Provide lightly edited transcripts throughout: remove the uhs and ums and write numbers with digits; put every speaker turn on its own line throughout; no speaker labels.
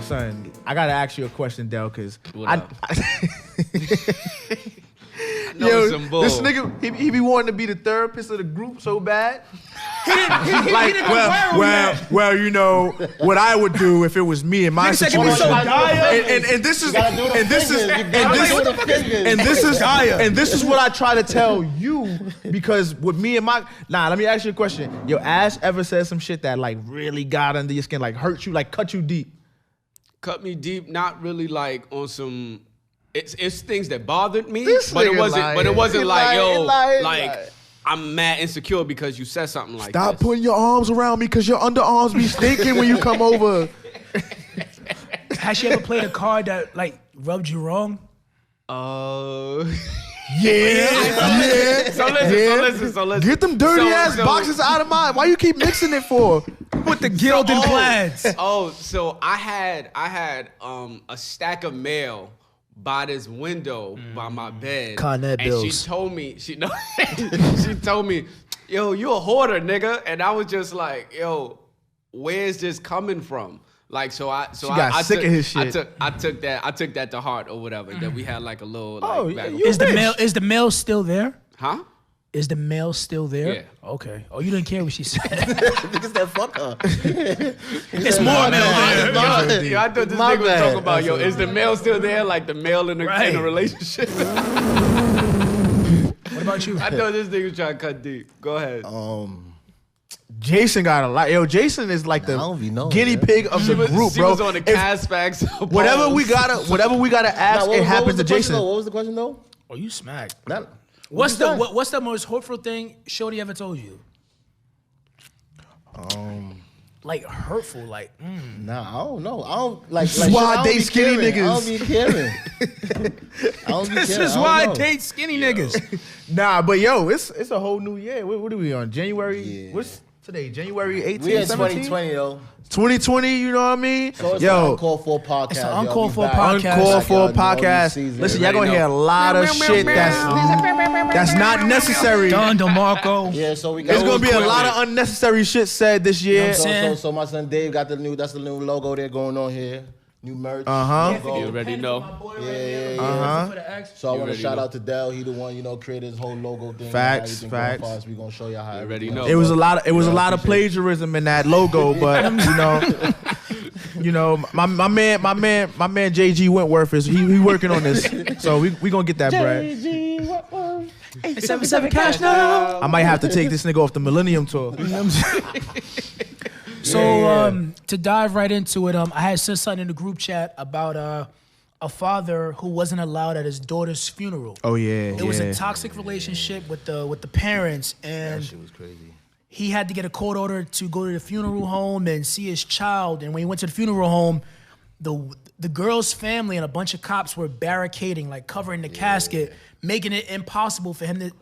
son, I gotta ask you a question, Del, because
Yo, some bull.
This nigga, he be wanting to be the therapist of the group so bad. Well, you know what I would do if it was me in my situation. And this is what I try to tell you, because with me and my let me ask you a question. Your Ash ever said some shit that like really got under your skin, like hurt you, like cut you deep?
Cut me deep, not really like on some. It's things that bothered me,
but
it wasn't like I'm mad insecure because you said something like
Stop putting your arms around me because your underarms be stinking when you come over.
Has she ever played a card that like rubbed you wrong?
Yeah.
So listen.
Get them dirty ass boxes out of mine. Why you keep mixing it for?
With the gilded plaids.
So I had a stack of mail by this window by my bed.
Connet bills.
And she told me, she told me, yo, you a hoarder, nigga. And I was just like, yo, where's this coming from? Like, I
sick of his shit.
I took that to heart or whatever. That we had like a little
Is the mail still there?
Huh?
Is the mail still there?
Yeah.
Okay. Oh, you didn't care what she said.
Niggas that fuck her.
It's more mail there.
Yo, I thought this nigga was talking about, yo, is the mail still there? Like the mail in a relationship?
What about you?
I thought this nigga was trying to cut deep. Go ahead.
Jason got a lot. Yo, Jason is like the guinea pig of the group,
she
bro.
Was on the cast facts.
Whatever we gotta ask, it happens to Jason.
What was the question though?
Oh, you smacked.
What's
What's the most hurtful thing Shorty ever told you? Like hurtful, like.
Nah, I don't know. I don't like.
This is why I date skinny niggas.
I don't be caring.
This is why I date skinny niggas.
Nah, but yo, it's a whole new year. What are we on? January? Yeah. What's today? January 18th,
We in
17th?
2020, yo.
2020, you know what I mean?
So it's
yo,
the Uncalled 4our podcast.
It's the Uncalled 4our podcast.
Uncalled 4our podcast. Listen, y'all gonna hear a lot of shit that's not necessary.
Don DeMarco.
Yeah, so we got.
There's gonna be a lot of unnecessary shit said this year.
So my son Dave got that's the new logo there going on here. New merch.
You already know.
Yeah. So I want to shout out to Del. He the one, created his whole logo thing.
Facts.
We gonna show y'all how.
You already know.
It was a lot of plagiarism in that logo, but my man JG Wentworth is he working on this, so we gonna get that bread.
JG Wentworth. 877 cash now.
I might have to take this nigga off the Millennium Tour. You know what I'm saying?
So to dive right into it, I had said something in the group chat about a father who wasn't allowed at his daughter's funeral.
Oh yeah,
it was a toxic relationship with the parents, and
that shit was crazy.
He had to get a court order to go to the funeral home and see his child. And when he went to the funeral home, the girl's family and a bunch of cops were barricading, like covering the casket, making it impossible for him to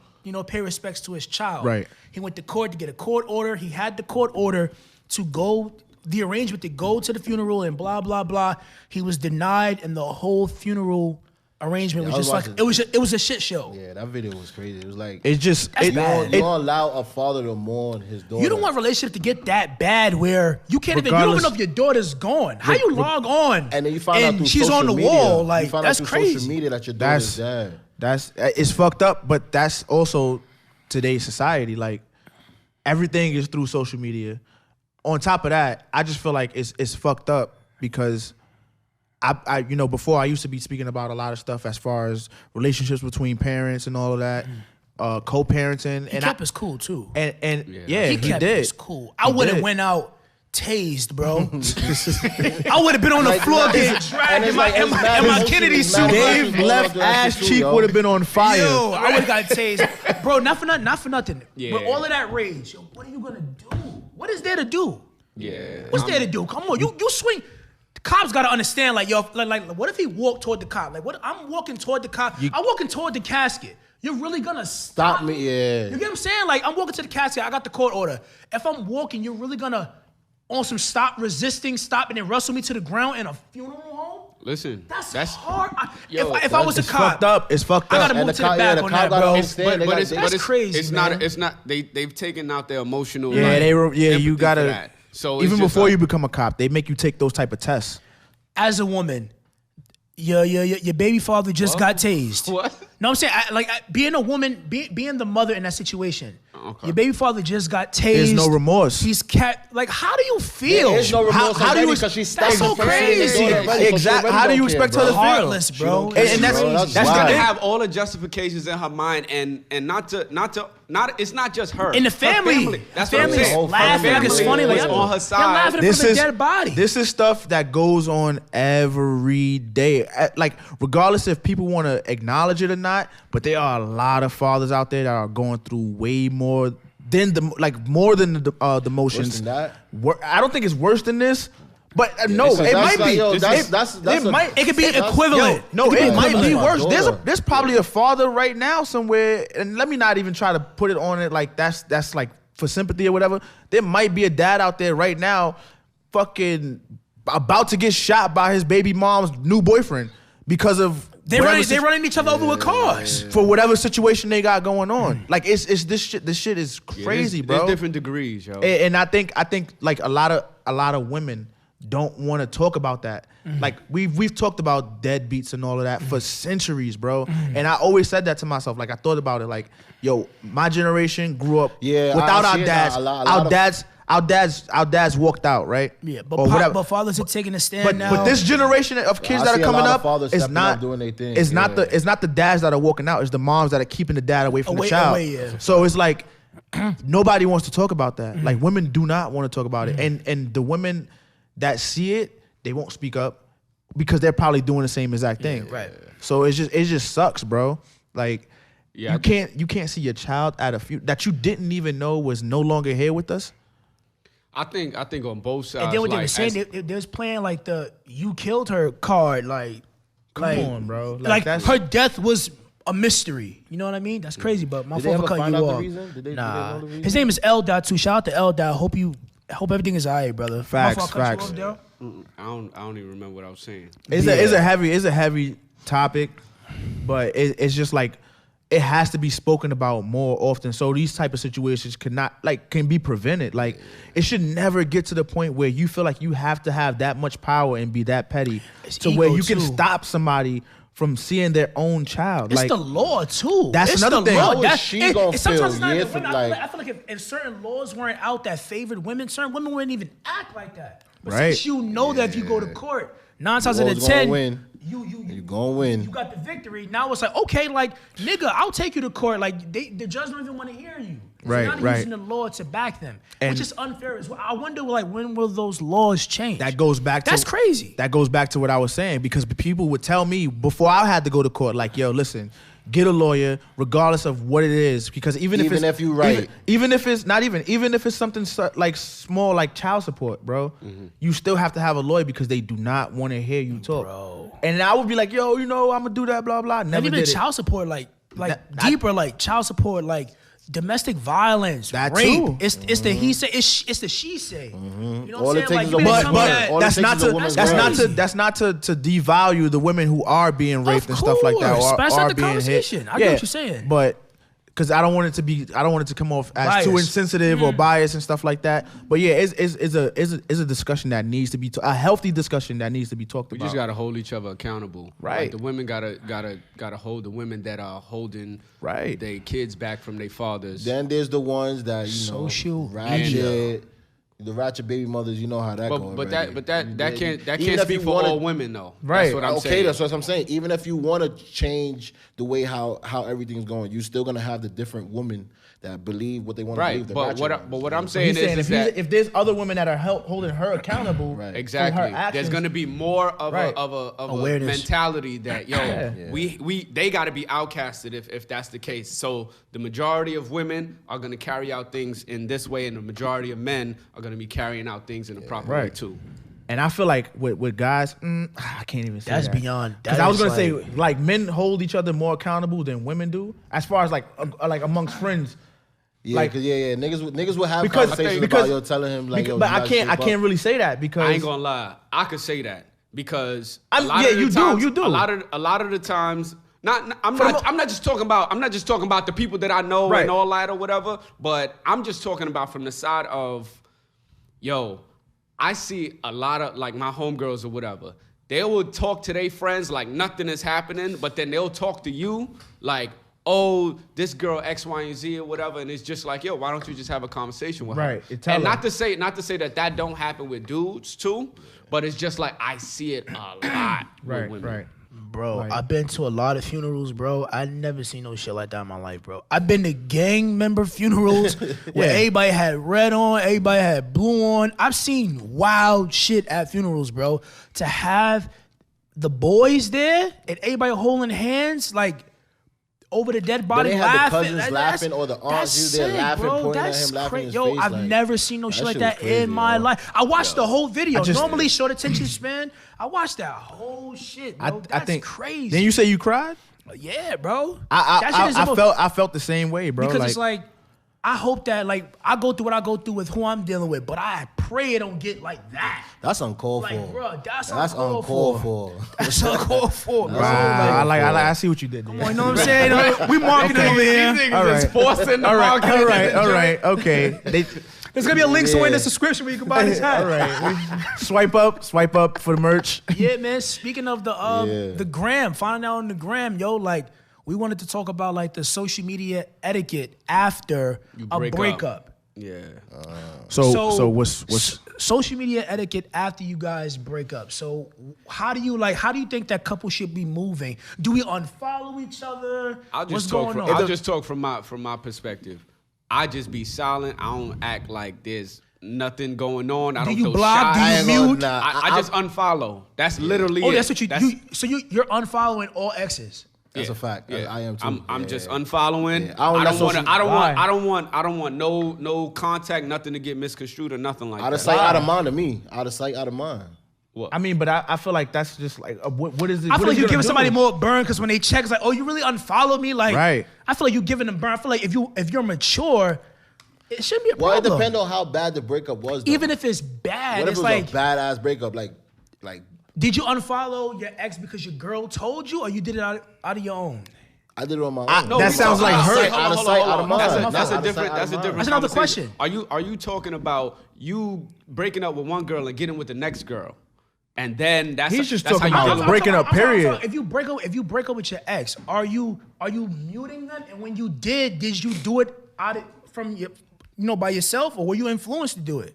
pay respects to his child.
Right.
He went to court to get a court order. He had the court order to go, the arrangement to go to the funeral and blah, blah, blah. He was denied, and the whole funeral arrangement was just like, it was a shit show.
Yeah, that video was crazy. It was like,
it's just,
you don't allow a father to mourn his daughter.
You don't want a relationship to get that bad where you can't you don't even know if your daughter's gone. How you log on
and then you find out through
she's
social
on the
media.
wall? Like,
you find
that's
out through
crazy.
social media that your daughter's dead.
It's fucked up, but that's also today's society. Like, everything is through social media. On top of that, I just feel like it's fucked up because I before I used to be speaking about a lot of stuff as far as relationships between parents and all of that, co-parenting.
He kept us cool too.
And
he kept us cool. I would have went out tased, bro. I would have been on the floor getting dragged in my Kennedy suit.
Dave left ass cheek would have been on fire.
Yo, I would have got tased, bro. Not for nothing. Yeah. With all of that rage, yo, what are you gonna do? What is there to do?
Yeah.
What's there to do? Come on, you swing. The cops gotta understand, like, yo, like, what if he walked toward the cop? Like, what? I'm walking toward the cop. I'm walking toward the casket. You're really gonna stop
me? Yeah.
You get what I'm saying? Like, I'm walking to the casket. I got the court order. If I'm walking, you're really gonna on some stop resisting, stop and then wrestle me to the ground in a funeral home?
Listen,
that's hard. If
I
was a cop,
it's fucked up.
I gotta move to the back on that, bro.
But it's
crazy.
It's not. They've taken out their emotional.
Yeah, you gotta.
So
even before you become a cop, they make you take those type of tests.
as a woman, your baby father just got tased.
What?
No, I'm saying being a woman, being the mother in that situation.
Okay.
Your baby father just got tased.
There's no remorse.
He's like, how do you feel?
There's no remorse.
How do you?
Because she's
That's so crazy.
Exactly. How do you expect her to feel?
Heartless, bro.
And that's
gonna
good.
have all the justifications in her mind, and not. It's not just her.
In the family.
Her family. That's
family's
what I'm saying.
laughing. Like, it's funny. Like,
on her side.
They're laughing
This
for the
is
dead body.
This is stuff that goes on every day. Like, regardless if people want to acknowledge it or not, but there are a lot of fathers out there that are going through way more than more than the motions.
Worse than that?
I don't think it's worse than this. But no, it might be.
It could be equivalent.
It might be worse.
Daughter.
There's probably a father right now somewhere, and let me not even try to put it on it like that's like for sympathy or whatever. There might be a dad out there right now, fucking about to get shot by his baby mom's new boyfriend because of
They running each other over with cars
for whatever situation they got going on. Like it's this shit. This shit is crazy, bro.
There's different degrees, yo.
And I think like a lot of women don't want to talk about that. Like we've talked about deadbeats and all of that for centuries, bro. And I always said that to myself. Like I thought about it. Like, yo, my generation grew up without our dads. Our dads walked out, right?
Yeah, but fathers are taking a stand now.
But this generation of kids that are coming up is not
doing their thing.
It's not the dads that are walking out. It's the moms that are keeping the dad away from the child. So it's like nobody wants to talk about that. Like women do not want to talk about it, and the women that see it, they won't speak up because they're probably doing the same exact thing.
Right.
So it just sucks, bro. Like you can't see your child at a funeral that you didn't even know was no longer here with us.
I think on both sides.
And then what they were saying, they was playing like the "you killed her" card. Come
on, bro.
Like her death was a mystery. You know what I mean? That's crazy. But my fault for cutting you off. Nah, his name is L. too. Shout out to L. Hope everything is alright, brother.
Facts.
I don't even remember what I was saying.
It's a heavy topic, but it's just like it has to be spoken about more often. So these type of situations can be prevented. Like it should never get to the point where you feel like you have to have that much power and be that petty where you can stop somebody from seeing their own child.
It's the law too.
That's another thing.
How is she gonna feel?
I feel like if certain laws weren't out that favored women, certain women wouldn't even act like that. But since you know that if you go to court, 9 times out of 10, you
gonna win.
You got the victory. Now it's like, okay, like nigga, I'll take you to court. Like the judge don't even want to hear you.
Right,
so now using the law to back them, which is unfair as well. I wonder, like, when will those laws change?
That's
crazy.
That goes back to what I was saying because people would tell me before I had to go to court, like, yo, listen, get a lawyer, regardless of what it is, because even if it's something like small, like child support, bro, you still have to have a lawyer because they do not want to hear you talk. Bro. And I would be like, yo, I'm gonna do that, blah blah. Never
even
did it.
Child support, like deeper, like child support, like domestic violence,
that
rape.
Too.
It's the he say. It's the she say. You know
all
what
it
I'm saying?
Takes is a woman.
That's not to devalue the women who are being raped and stuff like that, or
that's
are
the
being
conversation.
hit.
I get what you're saying,
but because I don't want it to come off as too insensitive or biased and stuff like that. But yeah, it's a discussion that needs to be a healthy discussion that needs to be talked about.
We just gotta hold each other accountable.
Right.
Like the women gotta hold the women that are holding their kids back from their fathers.
Then there's the ones that ratchet. The ratchet baby mothers, you know how that goes.
But that can't speak for all women though.
Right.
That's what I'm saying.
That's what I'm saying. Even if you want to change the way how everything's going, you're still gonna have the different women that believe what they want to believe.
But what I'm saying is that
if there's other women that are holding her accountable,
exactly,
for her actions,
there's gonna be more of a mentality that they got to be outcasted if that's the case. So the majority of women are gonna carry out things in this way, and the majority of men are gonna be carrying out things in a proper way too.
And I feel like with guys, I can't even say
that's
that.
beyond.
Because I was gonna say like men hold each other more accountable than women do, as far as like amongst friends.
Niggas will have conversations about telling him like,
but I can't really say that because
I ain't gonna lie, I could say that because
you do.
A lot of the times. I'm not just talking about the people that I know and all that or whatever, but I'm just talking about from the side of, I see a lot of like my homegirls or whatever. they will talk to their friends like nothing is happening, but then they'll talk to you like, oh, this girl X, Y, and Z or whatever, and it's just like, yo, why don't you just have a conversation with her?
Right.
And not to say that don't happen with dudes too, but it's just like I see it a lot with women.
Right.
Bro, I've been to a lot of funerals, bro. I never seen no shit like that in my life, bro. I've been to gang member funerals where everybody had red on, everybody had blue on. I've seen wild shit at funerals, bro. To have the boys there and everybody holding hands, like, over the dead body
they
laughing.
have the cousins laughing or the aunts there laughing, pointing at him, laughing in his face.
I've never seen no shit like that in my life. I watched the whole video. Normally short attention span. I watched that whole shit, bro. That's crazy.
Then you say you cried?
Yeah, bro.
I felt the same way, bro.
Because it's like, I hope that, like, I go through what I go through with who I'm dealing with, but I pray it don't get like that.
That's uncalled for.
Like, bro, that's
uncalled for.
That's uncalled for, bro.
I see what you did there.
You know what I'm saying? We marketing over here.
These niggas is forcing the marketing.
All right, okay.
There's gonna be a link somewhere in the description where you can buy this hat.
All right. Swipe up for the merch.
Yeah, man. Speaking of the gram, finding out on the gram, yo, like, we wanted to talk about like the social media etiquette after a breakup.
Yeah.
So what's
social media etiquette after you guys break up? So how do you think that couple should be moving? Do we unfollow each other?
I'll just talk from my perspective. I just be silent. I don't act like there's nothing going on. I don't
you block? Do you mute?
I just unfollow. That's literally it.
Oh, that's what you're unfollowing all exes.
That's a fact. Yeah. I am too.
I'm just unfollowing.
Yeah.
I don't want no contact, nothing to get misconstrued or nothing like that.
Out of sight, out of mind to me. Out of sight, out of mind.
What? I mean, but I feel like that's just like what is it?
I feel like you're giving somebody more burn because when they check, it's like, oh, you really unfollowed me? Like,
right.
I feel like you're giving them burn. I feel like if you're mature, it shouldn't be a problem.
Well, it depends on how bad the breakup was, though.
Even if it's bad,
what if
it's
it was
like
a badass breakup, like.
Did you unfollow your ex because your girl told you, or you did it out of your own?
I did it on my own.
No, that sounds like hurt.
Out of sight, out of mind.
That's a different.
That's another question.
Are you talking about you breaking up with one girl and getting with the next girl, and then
he's just talking about breaking up. Period.
If you break up with your ex, are you muting them? And when you did you do it from by yourself, or were you influenced to do it?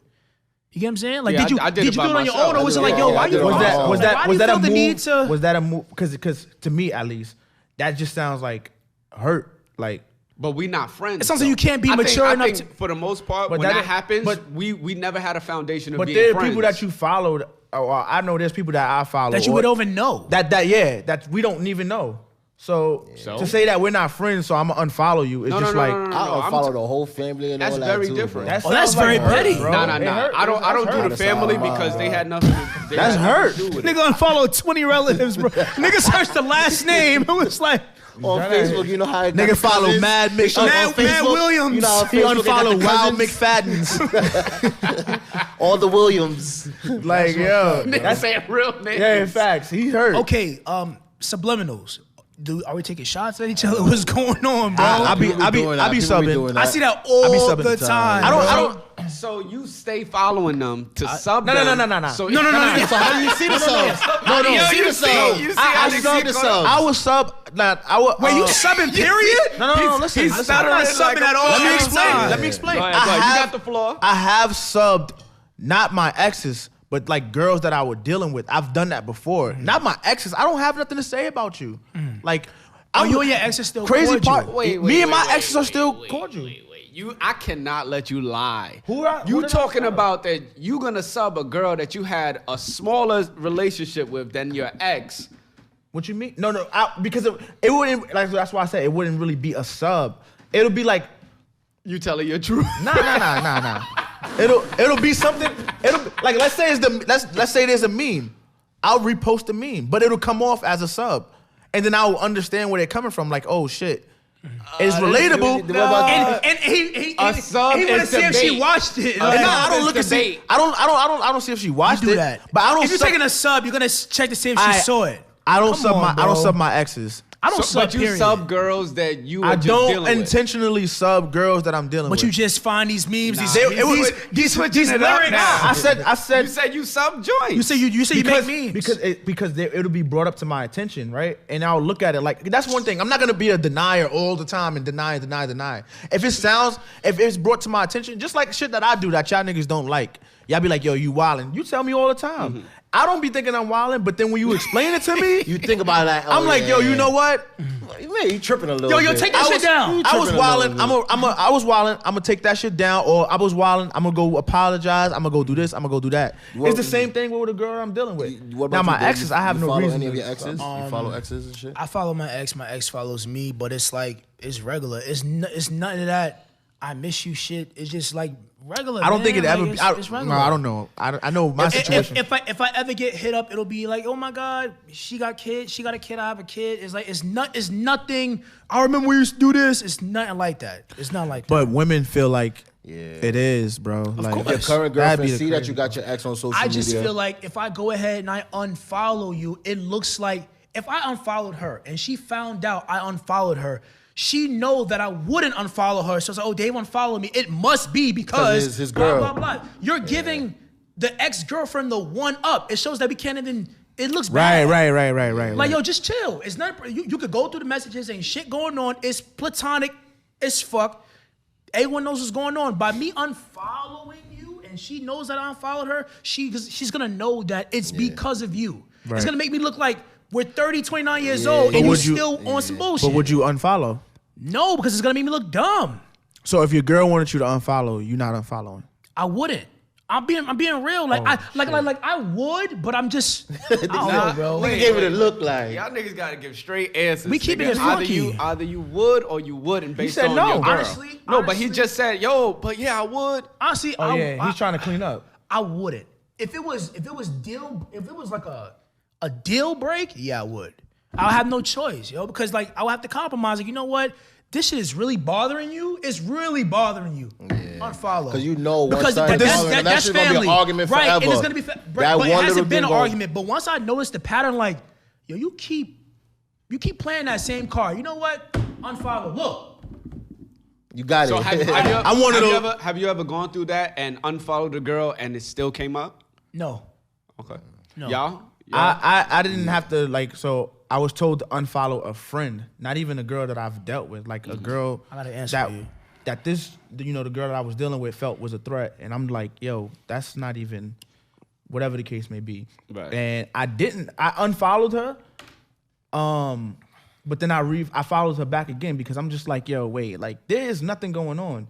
You get what I'm saying? Like, did you do it on your own, or was it like, yo, why you?
Was that a move? Was that a move? Because to me, at least, that just sounds like hurt. Like,
but we not friends.
It sounds like you can't be mature enough.
For the most part, when that happens, we never had a foundation of being
friends.
But
there are people that you followed. Or I know there's people that I follow
that you would even know.
That we don't even know. So to say that we're not friends, so I'm gonna unfollow you, it's just like
I'll follow the whole family and all that.
That's very different.
That's very petty.
Nah. I don't do the family because they had nothing.
That's hurt.
Nigga unfollowed 20 relatives, bro. Nigga searched the last name. It was like
on Facebook, you know how
nigga follow Mad
Williams.
You know
he unfollowed Wild McFaddens.
All the Williams.
Like yo,
that's saying real names.
Yeah, in facts, he hurt.
Okay, subliminals. Are we taking shots at each other? What's going on, bro?
I be subbing.
I see that all the time.
I don't.
So you stay following them to sub them?
No.
So
no. So how do you see the subs? No. You see the subs.
I
see the subs.
I was sub.
Wait, you subbing? Period?
No. Listen.
I'm not subbing at all.
Let me explain.
Go ahead. You got the floor.
I have subbed, not my exes, but like girls that I was dealing with. I've done that before. Not my exes. I don't have nothing to say about you. Like,
you and your exes still
crazy
cordial.
part. Me and my exes are still cordial.
I cannot let you lie.
Who
talking about that you gonna sub a girl that you had a smaller relationship with than your ex?
What you mean? No. Because it wouldn't. Like that's why I said it wouldn't really be a sub. It'll be like
you telling your truth.
Nah. It'll be something. It'll like let's say there's a meme. I'll repost the meme, but it'll come off as a sub, and then I'll understand where they're coming from. Like, oh shit, it's relatable.
And he want to see if she watched it.
I don't look and see. I don't see if she watched it. But I don't.
If you're taking a sub, you're gonna check to see if she saw it.
I don't sub my exes.
I don't sub.
But you sub girls that you are
I
just
don't
dealing
intentionally sub girls that I'm dealing with.
But you just find these memes, these
switching it up
lyrics.
now.
I said
You said you sub joints.
You say you make memes
because it'll be brought up to my attention, right? And I'll look at it like that's one thing. I'm not gonna be a denier all the time and deny. If it's brought to my attention, just like shit that I do that y'all niggas don't like, y'all be like, yo, you wildin'. You tell me all the time. Mm-hmm. I don't be thinking I'm wildin', but then when you explain it to me,
you think about that.
I'm like, yo, you know what?
Man, you tripping a little.
Yo,
bit.
take that shit down.
I was wildin'. I was wildin'. I'm gonna take that shit down, or I was wildin'. I'm gonna go apologize. I'm gonna go do this. I'm gonna go do that. It's the same thing with the girl I'm dealing with. Now my exes, I have no reason.
Any of your exes? You follow exes and shit?
I follow my ex. My ex follows me, but it's like it's regular. It's none of that. I miss you shit. It's just like regular.
I don't think it ever.
It's regular.
No, I don't know. I know my situation.
If I ever get hit up, it'll be like, oh my god, she got kids. She got a kid. I have a kid. It's like it's nothing. I remember we used to do this. It's nothing like that. It's not like that.
But women feel like it is, bro. Like
course.
Your current girlfriend see that you got your ex on social media.
I just feel like if I go ahead and I unfollow you, it looks like if I unfollowed her and she found out I unfollowed her, she know that I wouldn't unfollow her. So it's like, oh, Dave unfollowed me. It must be because
his girl.
blah, blah, blah. You're giving the ex-girlfriend the one up. It shows that we can't even, it looks bad.
Right.
Like, yo, just chill. It's not, you could go through the messages, ain't shit going on. It's platonic as fuck. Everyone knows what's going on. By me unfollowing you, and she knows that I unfollowed her, she's gonna know that it's because of you. Right. It's gonna make me look like we're 30, 29 years old, and you're still on some bullshit.
But would you unfollow?
No, because it's gonna make me look dumb.
So if your girl wanted you to unfollow, you're not unfollowing.
I wouldn't. I'm being real. Like I would, but I'm just. I don't know, bro.
Nigga gave it a look like.
Y'all niggas gotta give straight answers.
We keeping it funky.
Either you would or you wouldn't based
said
on
no.
your girl.
Honestly,
but he just said, yo, but yeah, I would.
Honestly,
He's trying to clean up.
I wouldn't. If it was like a deal break, yeah, I would. I'll have no choice, yo, because like I would have to compromise. Like, you know what? This shit is really bothering you. It's really bothering you. Yeah. Unfollow.
Because you know
because
that's
family.
Gonna be an argument forever.
Right, and it's gonna be. But it hasn't been an argument. But once I noticed the pattern, like, yo, you keep playing that same card. You know what? Unfollow. Look.
You got it.
So have you ever gone through that and unfollowed a girl and it still came up?
No.
Okay.
No.
Y'all?
I didn't have to so I was told to unfollow a friend, not even a girl that I've dealt with, like a girl
I gotta answer you.
That this, the girl that I was dealing with felt was a threat, and I'm like, yo, that's not even, whatever the case may be.
Right.
And I unfollowed her, but then I followed her back again because I'm just like, yo, wait, like there is nothing going on,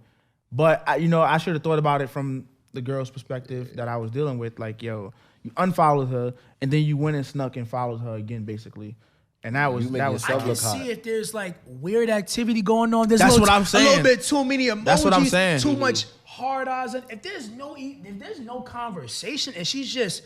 but I should have thought about it from the girl's perspective that I was dealing with, like, yo, you unfollowed her, and then you went and snuck and followed her again, basically. And that was
I can see if there's like weird activity going on. There's
That's what I'm saying.
A little bit too many emojis.
That's what I'm saying.
Too much hard eyes. If there's no conversation and she's just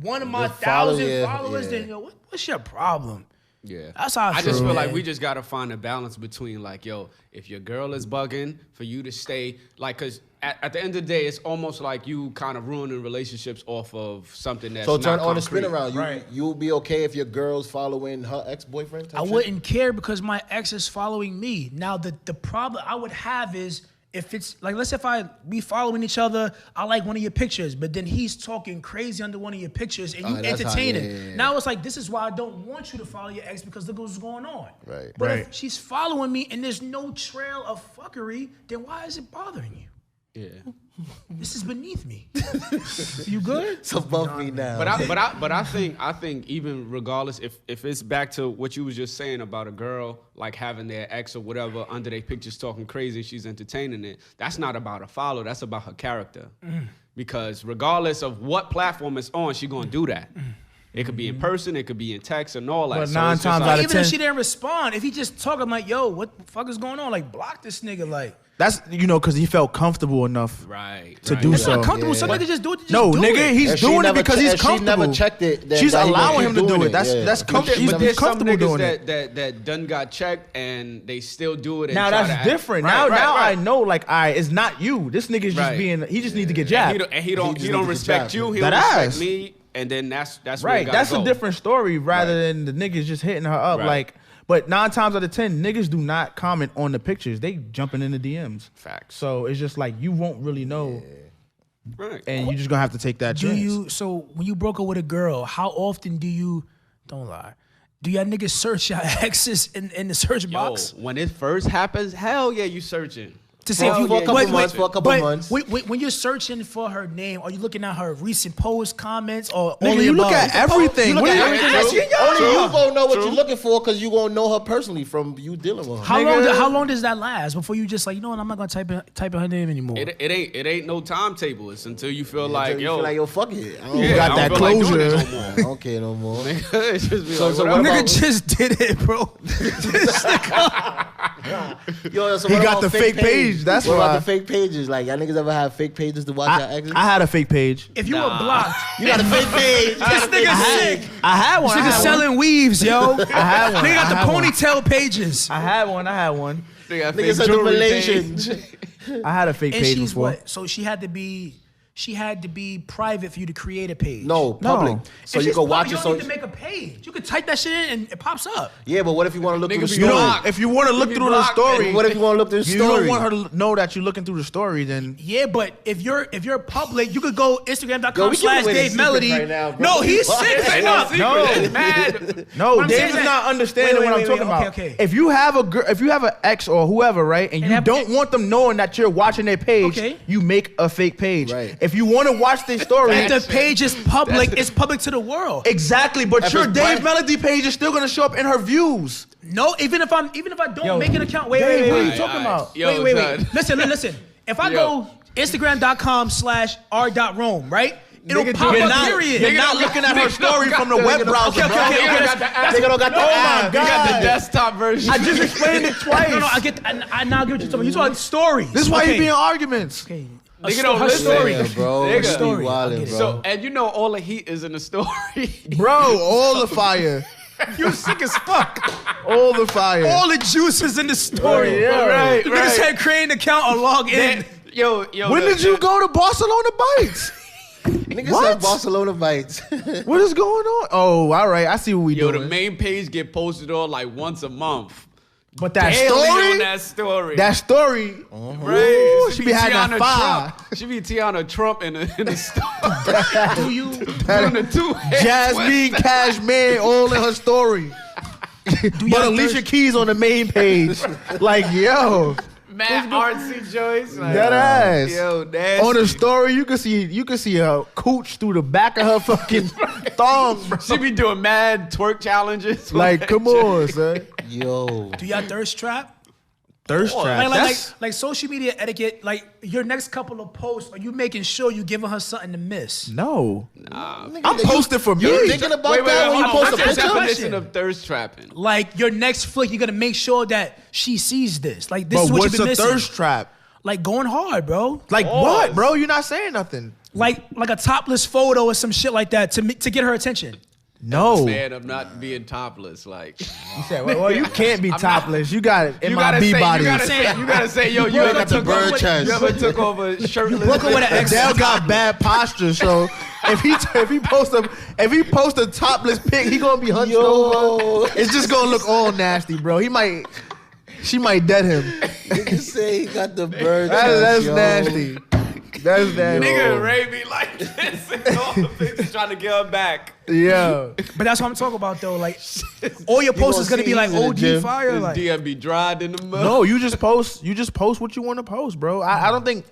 one of my 1,000 followers, then what's your problem?
Yeah,
that's how I
just feel like we just gotta find a balance between like, yo, if your girl is bugging, for you to stay like, cause at the end of the day, it's almost like you kind of ruining relationships off of something that's
so turn
not
on the spin around.
Right.
You'll be okay if your girl's following her ex-boyfriend?
I wouldn't care because my ex is following me. Now the problem I would have is if it's like, let's say if we following each other, I like one of your pictures, but then he's talking crazy under one of your pictures and you entertain it. Yeah. Now it's like, this is why I don't want you to follow your ex because look what's going on.
Right.
But if she's following me and there's no trail of fuckery, then why is it bothering you?
Yeah.
This is beneath me. You good?
It's above me now.
But I think even regardless, if it's back to what you was just saying about a girl like having their ex or whatever under their pictures talking crazy, she's entertaining it. That's not about a follow. That's about her character. Because regardless of what platform it's on, she gonna do that. It could be in person, it could be in text and all that.
But
so
9 times out of 10,
even if she didn't respond, if he just talking like, yo, what the fuck is going on? Like, block this nigga, like.
That's, because he felt comfortable enough to do
It's
so.
not comfortable. Some niggas just do it.
He's doing it because he's comfortable.
She never checked it.
She's allowing him to do it. That's comfortable.
But there's some
comfortable doing
niggas that done got checked and they still do it. And
now that's different. Now I know, like, it's not you. This nigga's just being. He just needs to get jabbed.
And he don't respect you. He don't respect me. And then that's
right. That's a different story rather than the niggas just hitting her up like. But 9 times out of 10, niggas do not comment on the pictures. They jumping in the DMs.
Facts.
So it's just like you won't really know.
Right.
And you just gonna have to take that chance.
So when you broke up with a girl, how often do you, don't lie, do y'all niggas search your exes in the search box?
When it first happens, hell yeah, you searching.
To see if you
for a couple months.
When you're searching for her name, are you looking at her recent posts, comments, or
Nigga,
only
you look
above?
at everything.
Only
Everything.
you gonna know what you're looking for because you gonna know her personally from you dealing with her.
How long does that last before you just like, you know what, I'm not gonna type in her name anymore?
It ain't no timetable. It's until you feel like,
you feel like, yo, fuck it. I don't
You got that
I don't feel like
closure.
doing it no more.
I don't care no more.
It's just be
So
like,
what
whatever.
about-
Nigga just did it, bro.
Yo, so
He
what
got
about
the fake page, that's
what
why.
about the fake pages? Like, y'all niggas ever have fake pages to watch your exes?
I had a fake page.
If you were blocked,
You got a fake page.
this nigga sick.
I had one.
This nigga selling weaves, yo.
I had one.
Nigga got
I
the
had one.
ponytail pages.
I had one.
Niggas said the Malaysians.
I had a fake
And
page
she's
before.
what? So she had to be private for you to create a page.
No, public. So
If
you
she's
go watch
public,
it.
you don't need to make a page. You could type that shit in and it pops up.
Yeah, but what if you want to look
Nigga
through the
be
You
story?
don't,
blocked.
if you want to look
be
through the
blocked,
story,
What if you want to look through the
you
story?
don't want her to know that you're looking through the story, then
Yeah, but if you're public, you could go
Yo, we giving away the
Instagram.com/Dave
secret
Melody.
right now, bro.
No, he's
What?
sick.
Ain't
Up.
no secret. It's mad.
no,
What I'm
Dave
saying
is
is
not
that-
understanding
wait,
what I'm
wait,
talking
okay,
about.
okay.
If you have a girl, if you have an ex or whoever, right, and you
have-
don't want them knowing that you're watching their page,
Okay.
you make a fake page.
Right.
If you want to watch their story,
If the page is public, it's public to the world.
exactly, but
If
your
it's
Dave
black-
Melody page is still gonna show up in her views.
No, even if I don't
Yo,
make an account. Wait,
Dave,
wait,
what are you
wait.
talking about?
Yo,
wait.
son.
Listen. If I
Yo.
go Instagram.com/r.rome, right? It'll
Nigga,
pop
you're
up,
not,
period.
You're not looking at her story from the web browser, bro.
Okay.
Nigga don't got the
Oh my
app.
God.
You got the desktop version.
I just explained it twice.
No, I now get what you're talking about. You're talking stories.
This is why
okay.
you be in arguments.
Okay.
Nigga don't
her
listen.
story.
Yeah, bro.
Nigga.
You be
Story.
wildin',
I get it.
bro.
So, and you know all the heat is in the story.
Bro, all the fire.
You sick as fuck.
All the fire.
All the juice is in the story.
Yeah.
Right,
The nigga said create an account or log in.
Yo,
When did you go to Barcelona Bites?
Nigga
What?
said Barcelona bites.
What is going on? Oh, all right. I see what we
Yo,
doing.
the main page get posted on like once a month.
But that
Daily on
story,
that story.
that story,
right.
ooh, she be having that fire.
Trump. She be Tiana Trump in the story.
Do you
Doing the two
Jasmine Cashmere all in her story. But
y'all
Alicia
thirst-
Keys on the main page. Like, yo,
Mad artsy Joyce. Like,
that ass.
Yo, nasty.
On the story, you can see her cooch through the back of her fucking thong, bro.
She be doing mad twerk challenges.
Like, come on, son.
Yo.
do y'all thirst trap?
Thirst trap.
Like social media etiquette, like your next couple of posts, are you making sure you giving her something to miss?
No.
Nigga,
I'm posting for me.
You thinking about that when you post a
What's the
picture?
definition of thirst trapping?
Like your next flick, you're gonna make sure that she sees this. Like this
But
is what
what's
you've been
a
missing.
thirst trap?
Like going hard, bro.
Like what, bro? You're not saying nothing.
Like a topless photo or some shit like that to get her attention.
No.
Man, I'm not being topless. Like,
You said, well, you can't be topless. You got it.
you gotta
MIB
say,
body.
you gotta say, yo, you ever
got the
took
bird
over,
chest.
you ever took over shirtless?
Look at what an ex.
Dale got bad posture, so if he post a topless pic, he gonna be hunched over. It's just gonna look all nasty, bro. She might dead him.
Nigga say he got the bird
That's
chest, yo.
nasty. That's nasty.
Nigga Ray be like this and all the pictures trying to get her back.
Yeah.
But that's what I'm talking about though. Like all your posts is gonna be like
see he's in the
OG
gym.
fire.
His
Like
DM be dried in the mud.
No, you just post what you want to post, bro. I don't think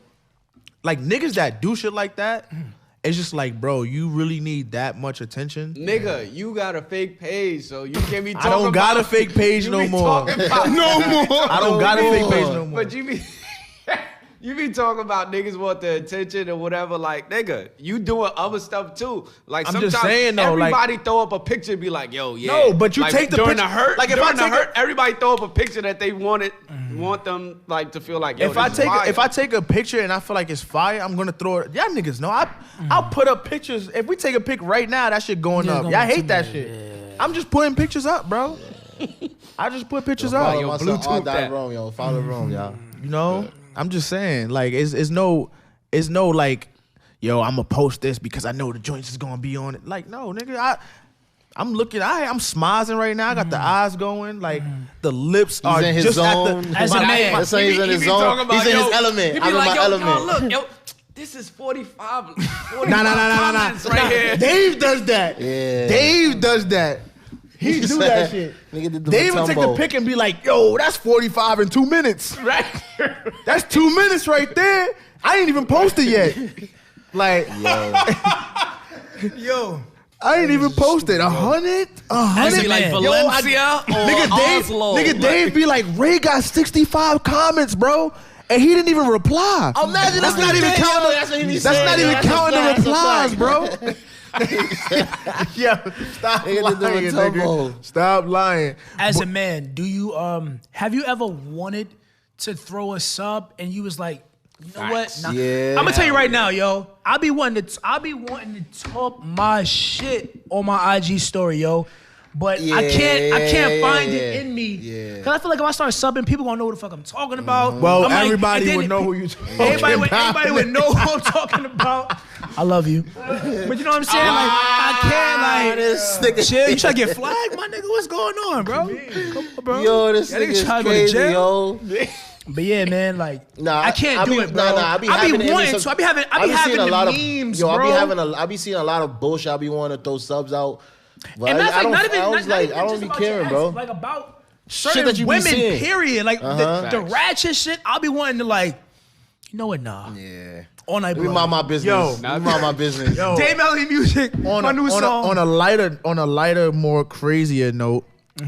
like niggas that do shit like that. It's just like, bro, you really need that much attention.
Nigga, you got a fake page, so you can't be
I
talking
don't got a
about-
fake page
you
no
be
more.
talking about-
no more.
I don't got a fake page no more.
But you be you be talking about niggas want the attention or whatever. Like, nigga, you doing other stuff too. Like
I'm
sometimes
just saying, though, like-
everybody throw up a picture and be like, yo, yeah.
No, but you
like,
take the
during
picture-
the hurt.
like, if
during
I
the
take
hurt, everybody throw up a picture that they want them like to feel like, yo,
If I
this is fire.
take a picture and I feel like it's fire, I'm gonna throw it. Y'all niggas know I'll put up pictures. If we take a pic right now, that shit going
Yeah,
up.
gonna
Y'all
be
hate
too
that
bad.
shit. I'm just putting pictures up, bro. I just put pictures up.
Follow
Yo,
my son,
Bluetooth
all die
that.
wrong, yo. Follow wrong, y'all.
You know, I'm just saying, like, it's no like, yo, I'm gonna post this because I know the joints is gonna be on it. Like, no, nigga, I'm looking. I'm smizing right now. I got the eyes going. Like the lips
He's
are
in his
just
zone.
at the.
As a man,
That's why he's in his zone. He's in his element. I'm in my element.
Look, yo, this is 45
Nah.
comments right here.
Dave does that.
Yeah.
Dave does that. He do that shit. Dave would take the pic and be like, yo, that's 45 in 2 minutes.
Right.
That's 2 minutes right there. I ain't even posted yet. Like,
yo.
I ain't even posted. 100? 100?
Like Valencia
Nigga Dave be like, Ray got 65 comments, bro. And he didn't even reply.
Imagine
that's not even counting. That's not even counting the replies, bro. Yo, stop lying, nigga. Stop lying.
As a man, do you have you ever wanted to throw a sub and you was like, you know what? Nah.
Yeah.
I'm gonna tell you right now, yo. I'll be wanting to talk my shit on my IG story, yo. But I can't find it in me. Yeah. Cause I feel like if I start subbing, people gonna know what the fuck I'm talking about.
Well, everybody would know who you talking about.
Everybody would know who I'm talking about. I love you. But you know what I'm saying? Like, I can't,
this nigga.
Chill. You try to get flagged, my nigga? What's going on, bro? Come on, bro.
Yo, this nigga is crazy, yo.
But yeah, man, like, I can't do it, bro.
I be having memes, bro. I be seeing a lot of bullshit. I be wanting to throw subs out. But
and
I
don't
be caring, bro.
Like about
Shit
certain
that you be
women,
seeing.
period. Like the ratchet shit, I'll be wanting to like, you know what? Nah.
Yeah.
All night.
We mind my business.
Yo,
we mind my business.
Yo,
r&bmusic
on
my new song.
On a lighter, more crazier note.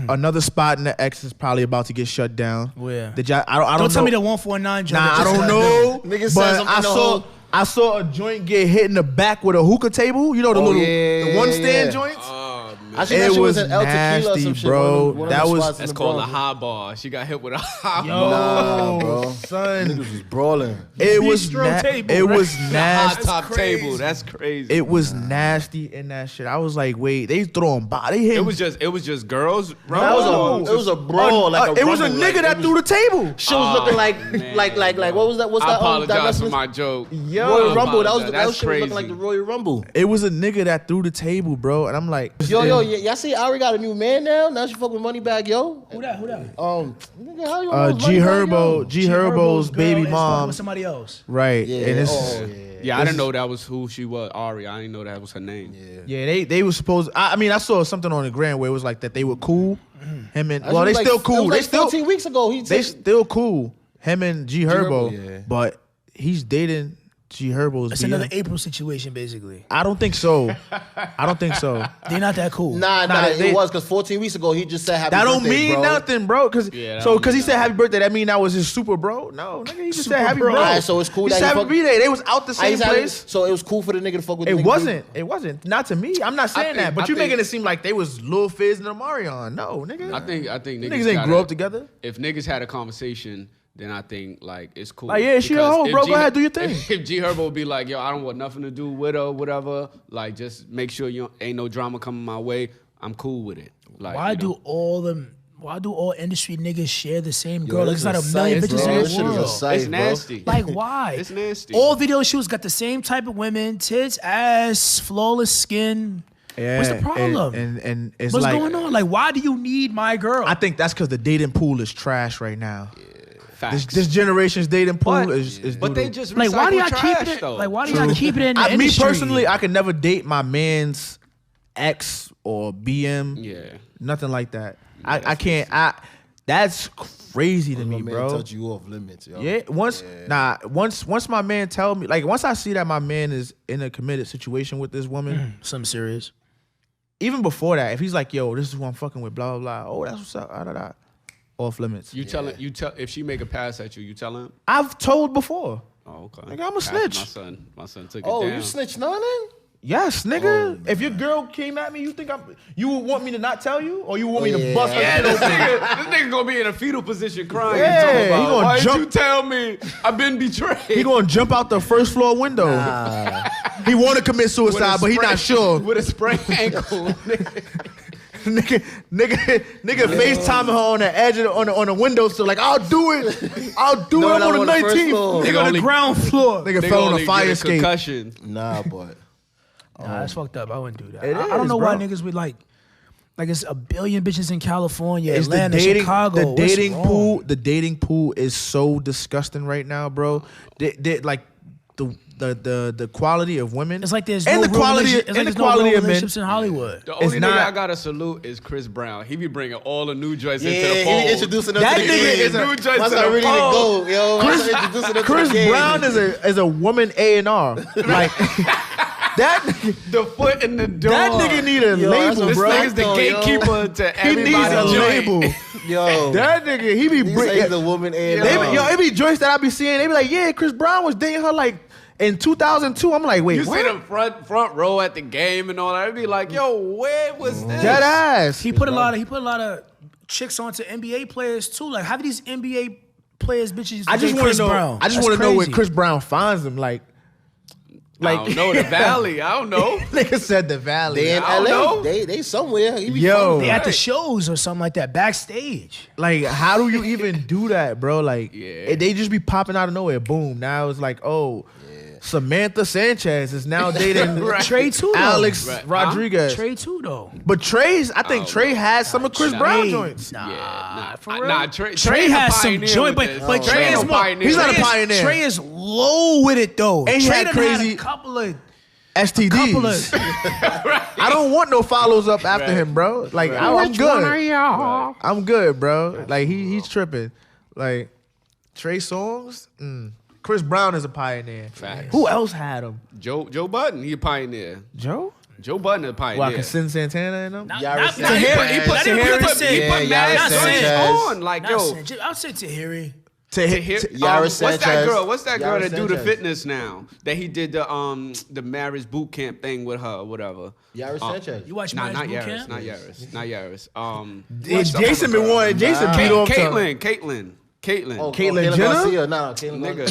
Another spot in the X is probably about to get shut down.
Where?
I don't know.
Tell me the 149 joint.
Nah, I don't know.
Nigga
but I saw a joint get hit in the back with a hookah table. You know the one stand joints.
I think that shit was an El Tequila or some shit,
bro.
That's called a high bar. She got hit with a high bar.
Nah, bro.
Son,
niggas was brawling.
It was nasty.
Hot top table. That's crazy.
It was nasty in that shit. I was like, wait, they throwing body.
It was just girls.
It was a brawl.
It was a nigga that threw the table.
She was looking like what was that? What's that?
I apologize for my joke.
Royal Rumble. That shit was
crazy.
looking like the Royal Rumble.
It was a nigga that threw the table, bro. And I'm like,
yo, y'all see Ari got a new man now? Now she fuck with Moneybag Yo.
Who that?
Nigga, how you know
G Herbo's baby mom.
With somebody else.
Right.
Yeah.
And
I didn't know that was who she was. Ari. I didn't know that was her name.
Yeah, they were supposed. I mean, I saw something on the gram where it was like that they were cool. Him and they still cool.
They still 14 weeks ago.
They still cool. Him and G Herbo, but he's dating G Herbo's.
It's another April situation, basically.
I don't think so.
They're not that cool.
Nah, it was because 14 weeks ago he just said happy birthday,
that don't mean
bro.
nothing, bro. Because he said happy birthday, that mean that was his super bro? No, nigga, he just said happy birthday.
Right, so it's cool.
He said happy birthday. They was out the same place.
So it was cool for the nigga to fuck with.
It wasn't. Not to me. I'm not saying that. But you making it seem like they was Lil Fizz and Omarion. No, nigga.
I think
niggas ain't grow up together.
If niggas had a conversation, then I think like it's cool.
Like, yeah, she a hoe, bro. Go ahead, do your thing.
If G Herbo would be like, yo, I don't want nothing to do with her, whatever. Like, just make sure you ain't no drama coming my way. I'm cool with it. Like,
why do all industry niggas share the same girl? Like, it's not a million bitches in the world.
It's nasty.
Like, why?
It's nasty.
All video shoots got the same type of women: tits, ass, flawless skin.
Yeah,
what's the problem?
And it's
what's
like,
going on? Like, why do you need my girl?
I think that's because the dating pool is trash right now.
Yeah. Facts.
This generation's dating pool is
but they just
like, why do y'all
trash,
keep it?
Though.
Like, why do y'all keep it in the industry?
Me personally, I could never date my man's ex or BM.
Yeah,
nothing like that. I can't. That's crazy to me, bro.
Touch you off limits, yo.
Yeah. Once my man tell me, like, once I see that my man is in a committed situation with this woman,
something serious.
Even before that, if he's like, yo, this is who I'm fucking with, blah blah blah. Oh, that's what's up. Off limits.
You tell if she make a pass at you, you tell him.
I've told before.
Oh, okay.
Nigga, I'm a snitch.
My son took it down.
Oh, you snitched on it?
Yes, nigga. If your girl came at me, you would want me to not tell you, or you want me to bust her shit open?
This nigga gonna be in a fetal position crying.
Yeah, he gonna
why
jump.
did you tell me I've been betrayed?
He gonna jump out the first floor window. He want to commit suicide, but he not sure.
With a sprained ankle.
nigga FaceTiming her on the edge of on the windowsill, like, I'll do it. I'm on the 19th.
Nigga on the ground floor.
Nigga fell on a fire escape.
Concussion.
Nah, but
Nah, that's fucked up. I wouldn't do that. I don't know why niggas would like Like it's a billion bitches in California,
It's
Atlanta, Chicago.
The dating pool is so disgusting right now, bro. Like the quality of women.
It's like there's
and
no
the quality
of relationships in Hollywood.
The only nigga I gotta salute is Chris Brown. He be bringing all the new joints into the fold.
He be introducing them
that
to the
nigga
game.
is a
new joints to the
ready to
fold.
go, yo.
Chris Brown is a woman A&R. Like
the foot in the door.
That nigga need a label,
this
bro.
This nigga's the gatekeeper to
he
everybody's
needs a
joint.
label.
Yo,
That nigga, he be bringing
the woman A&R.
it be joints that I be seeing. They be like, yeah, Chris Brown was dating her like in 2002. I'm like, wait,
You
what?
see them front row at the game and all that. It'd be like, yo, where was this?
Dead ass.
He put a lot of chicks onto NBA players too. Like how do these NBA players bitches?
I just want to know.
Brown?
I just want to know where Chris Brown finds them. Like
I don't know, the Valley. I don't know.
Nigga said the Valley.
They in
I don't
LA.
know.
They somewhere. He be
Yo.
They at the shows or something like that, backstage.
Like, how do you even do that, bro? Like,
Yeah.
they just be popping out of nowhere. Boom. Now it's like, oh, Samantha Sanchez is now dating
Trey too, though.
Alex
Right.
Rodriguez.
Trey too, though.
But I think Trey has some of Chris Brown
Trey.
joints.
Trey has some joint, but Trey is more.
He's not a pioneer.
Trey is low with it though.
And he
Trey
had
done
crazy
a couple of
STDs. I don't want no follows up after him, bro. Like I'm good. I'm good, bro. Like he's tripping. Like Trey Songz. Chris Brown is a pioneer.
Facts.
Who else had him?
Joe Budden, he a pioneer.
Joe?
Joe Budden is a pioneer.
Well, I can send Santana in them.
Yaris
He put mad shit on. Like, yo.
I'll say Tahiri.
What's that girl? What's that girl
Yaris
that do the
Sanchez.
fitness now? That he did the marriage boot camp thing with her or whatever.
Yaris Sanchez.
You watch
Nah,
Marriage
not
Boot
Yaris.
Camp?
Not Yaris. Not Yaris.
Jason been wanting. Jason beat off to
Caitlyn.
Oh,
Caitlyn
Caitlyn
Jenner?
Garcia. No, Caitlyn
Nigga.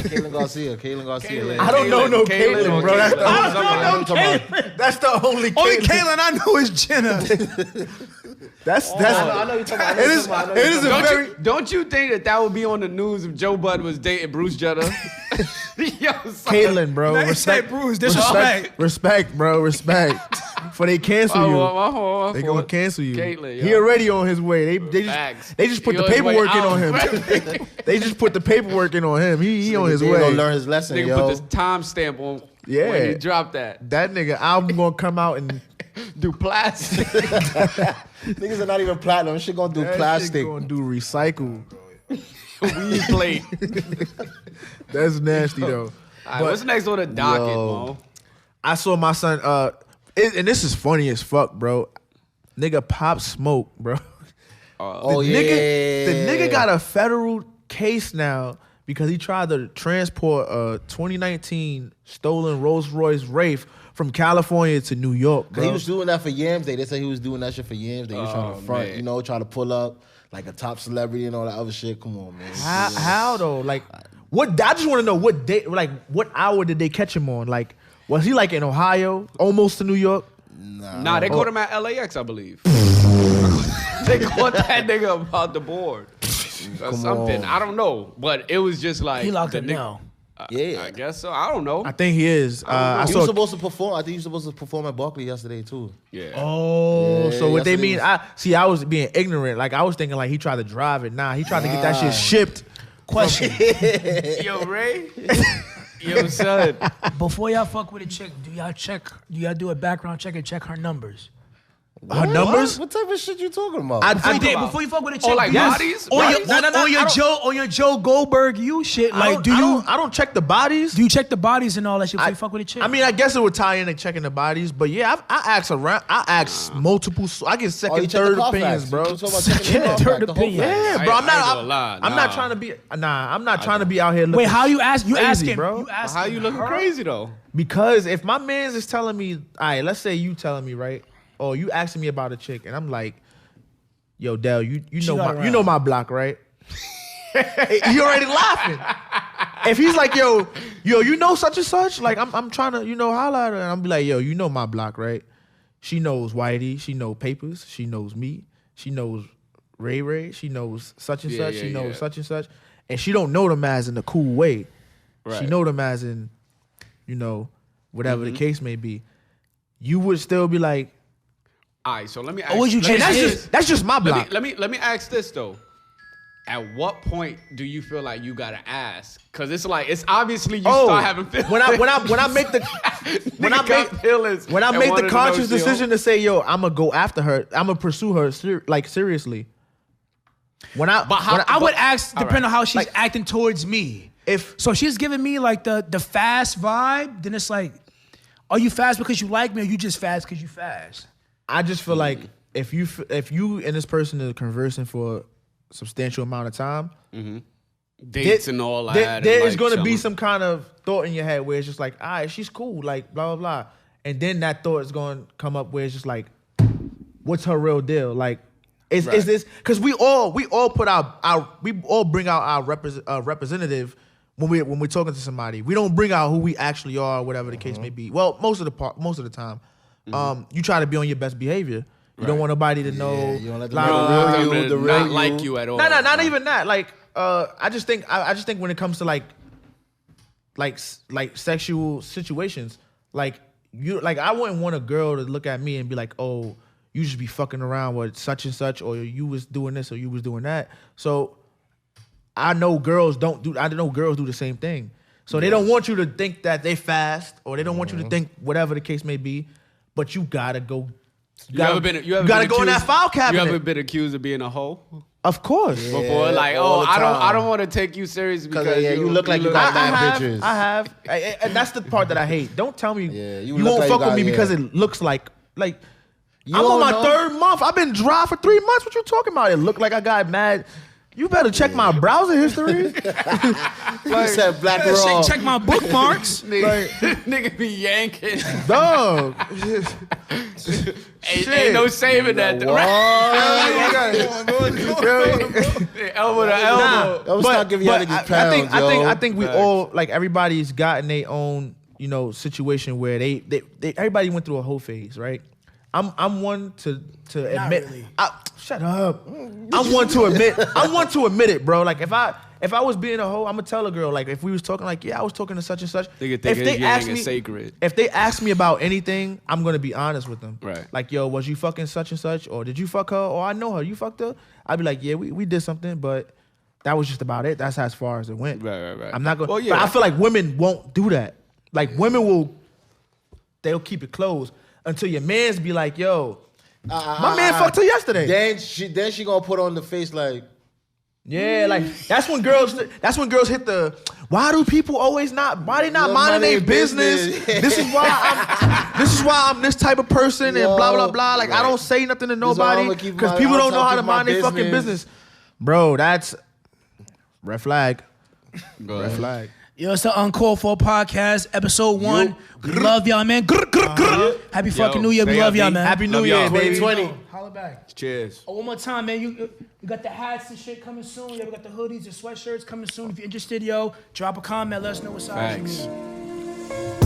Caitlyn Garcia. Caitlyn Garcia.
I don't know no Caitlyn, bro. That's the
I don't know Caitlyn.
That's the only
Only
Caitlyn.
Caitlyn I know is Jenner.
That's
I know you're talking about.
it is a very
Don't you think that would be on the news if Joe Budden was dating Bruce Jenner? Yo, son.
Caitlyn, bro.
Now you say Bruce, disrespect.
Respect, bro. Respect. For they cancel you.
My
They gonna cancel you.
Caitlyn, yo.
He already on his way.
Facts.
They just put
He
the
on his way
paperwork in
out.
on him. They just put the paperwork in on him. He on his
He
way.
gonna learn his lesson,
Nigga
yo.
put this timestamp on
Yeah.
when he dropped that.
That nigga album gonna come out and
Do plastic.
Niggas are not even platinum. Shit gonna do
that
plastic.
shit gonna do recycle.
Weed plate.
That's nasty though.
All right, what's next on the docket, Mo?
I saw my son, and this is funny as fuck, bro. Nigga Pop Smoke, bro.
Oh
The nigga got a federal case now because he tried to transport a 2019 stolen Rolls Royce Wraith from California to New York, bro.
He was doing that for Yams Day. They said he was doing that shit for Yams Day. He was trying to front,
man.
you know, trying to pull up like a top celebrity and all that other shit. Come on, man.
How though? Like, what? I just want to know what day, like, what hour did they catch him on? Like, was he like in Ohio, almost to New York?
Nah, they caught him at LAX, I believe. They caught that nigga about the board. Or something. I don't know. But it was just like.
He locked
the
up
nigga-
now.
Yeah.
I guess so. I don't know.
I think he is. I
He
saw.
was supposed to perform. I think he was supposed to perform at Barclay yesterday too.
Yeah.
Oh,
Yeah,
so what they
yesterday
mean? I was being ignorant. Like I was thinking, like he tried to drive it. Nah, he tried to get that shit shipped.
Question.
Yo, Ray. Yo, son.
Before y'all fuck with a chick, do y'all do a background check and check her numbers?
Her numbers?
What type of shit you talking about?
Before you fuck with a chick,
Oh, like
yes.
bodies?
On your Joe Goldberg shit. Like,
I don't check the bodies.
do you check the bodies and all that shit before you fuck with a chick?
I mean, I guess it would tie into checking the bodies, but yeah, I ask around. I ask multiple. I get
Oh,
second,
you check
third
the car
opinions,
facts.
bro.
You talking about checking the car
Third
facts, the whole
opinion.
facts.
Yeah, bro.
I ain't gonna lie,
I'm not
nah.
trying to be. Nah, I'm not trying to be out here. Looking
wait, how you ask? You
crazy,
asking,
bro?
You asking
How you looking
her?
crazy, though?
Because if my man's is telling me, all right, let's say you telling me, right, or you asking me about a chick, and I'm like, yo, Del, you know my block, right? You already laughing. If he's like, yo, you know such and such, like I'm trying to, holla at her, and I'm be like, yo, you know my block, right? She knows Whitey, she knows Papers, she knows me, she knows Ray, she knows such and such, she knows such and such, and she don't know them as in a cool way.
Right.
She know them as in, whatever the case may be. You would still be like,
All right, so let me ask.
Or would you
That's just my block.
Let me ask this though. At what point do you feel like you gotta ask? Cause it's like it's obviously you start having feelings.
When I make the conscious decision to say, yo, I'm gonna go after her, I'm gonna pursue her seriously.
I would ask depending on how she's acting towards me. So she's giving me like the fast vibe, then it's like, are you fast because you like me, or you just fast because you fast?
I just feel like if you and this person are conversing for substantial amount of time,
dates and all that.
There is going to be some kind of thought in your head where it's just like, all right, she's cool, like blah blah blah, and then that thought is going to come up where it's just like, what's her real deal? Like, is this because we all put we all bring out our representative when we're talking to somebody. We don't bring out who we actually are, whatever the case may be. Well, most of the time, you try to be on your best behavior. You don't want nobody to know.
You don't let
the real you like you at all.
Not even that. Like, I just think when it comes to like sexual situations, I wouldn't want a girl to look at me and be like, oh, you just be fucking around with such and such, or you was doing this or you was doing that. So I know girls do the same thing. So they don't want you to think that they fast, or they don't want you to think whatever the case may be, but you gotta go. You gotta go in that file cabinet.
You ever been accused of being a hoe?
Of course.
Yeah, before, like, I don't want to take you serious because
you look like you got mad bitches.
I have, and that's the part that I hate. Don't tell me you won't fuck with me because it looks like I'm on my third month. I've been dry for 3 months. What you talking about? It looked like I got mad. You better check my browser history.
You said black raw.
Check my bookmarks.
Nigga be yanking.
Dog.
Ain't no saving that. Elbow to elbow.
I think we all, like, everybody's gotten their own, situation where they everybody went through a whole phase, right? I'm one to admit.
Really.
Shut up. I'm one to admit it, bro. Like, if I was being a hoe, I'm gonna tell a girl, like, if we was talking, like, yeah, I was talking to such and such.
If they ask me sacred.
If they ask me about anything, I'm gonna be honest with them.
Right.
Like, yo, was you fucking such and such, or did you fuck her, or I know her, you fucked her? I'd be like, yeah, we did something, but that was just about it. That's as far as it went.
Right.
I'm not gonna. Well, yeah. But I feel like women won't do that. Like, women they'll keep it closed until your mans be like, yo, my man fucked her yesterday.
Then she gonna put on the face like,
yeah, like that's when girls hit the, why do people always why they not minding their business? This is why I'm this type of person and blah blah blah. Like, I don't say nothing to nobody because people don't know how to mind their fucking business. Bro, that's red flag. Red flag.
Yo, it's the Uncalled 4our podcast, episode 1. We love y'all, man. Happy fucking New Year. We love y'all, man.
Happy New Year, baby.
2020.
Holla back.
Cheers.
One more time, man. You got the hats and shit coming soon. We got the hoodies and sweatshirts coming soon. If you're interested, drop a comment. Let us know what size you need.